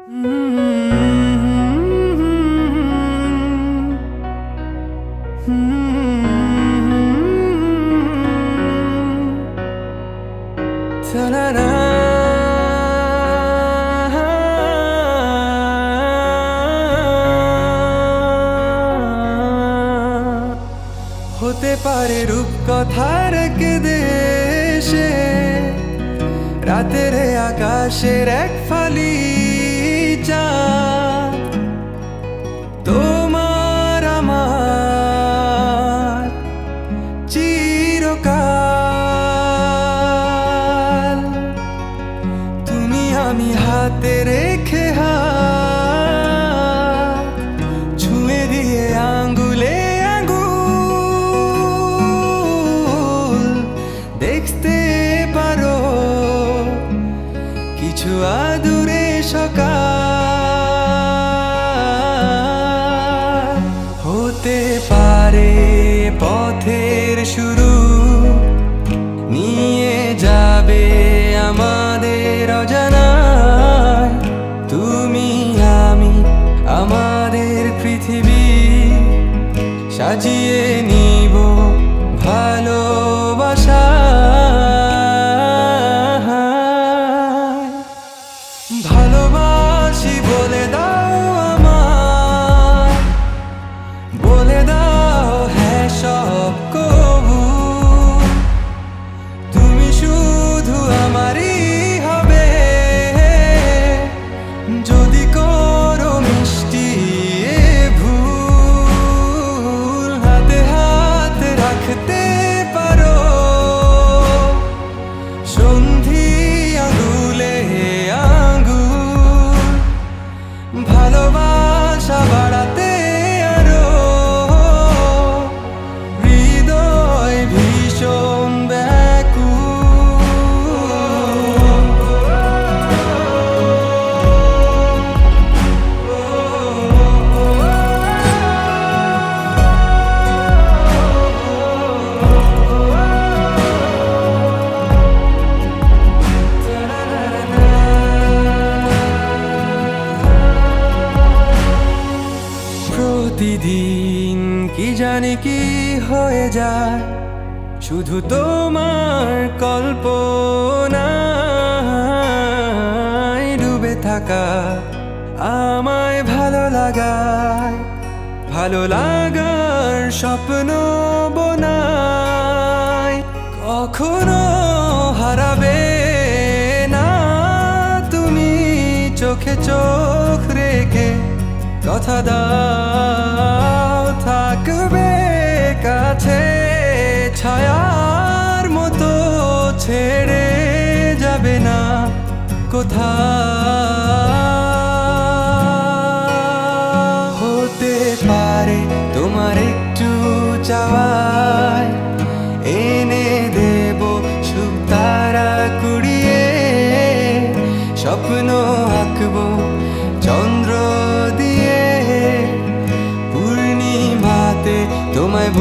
হতে পারে রূপকথার এক দেশে রাতের আকাশের এক ফালি চাঁদ, তোমার আমার চিরকাল। তুমি আমি হাতে রেখে হাত ছুঁয়ে দিয়ে আঙ্গুলে দেখতে পারো কিছু আদুরে সকাল। হতে পারে পথের শুরু, নিয়ে যাবে আমাদের অজানায়। তুমি আমি আমাদের পৃথিবী সাজিয়ে নিব ভালোবাসা। ভালোবাসি বলে দাও আমায়, বলে দাও হ্যাঁ সব কবু। তুমি শুধু আমারই হবে, যদি করো মিষ্টি ভুল। হাতে হাত রাখতে পারো সন্ধি আঙুলে আঙ্গুল। ভালোবাসা বাড়াতে আরো হৃদয় ভীষণ প্রতিদিন কি জানি কি হয়ে যায় শুধু তোমার কল্পনায় ডুবে থাকা আমায় ভালো লাগায়। ভালো লাগার স্বপ্ন বোনায়, কখনো হারাবে না তুমি চোখে চোখ রেখে। কথা দাও থাকবে কাছে, ছায়ার মতো ছেড়ে যাবে না কোথাও। হতে পারে তোমার একটু চাওয়ায় এনে দেব সুখ তারা কুড়িয়ে। স্বপ্ন আঁকবো চন্দ্র দিয়ে, পূর্ণিমাতে তোমায়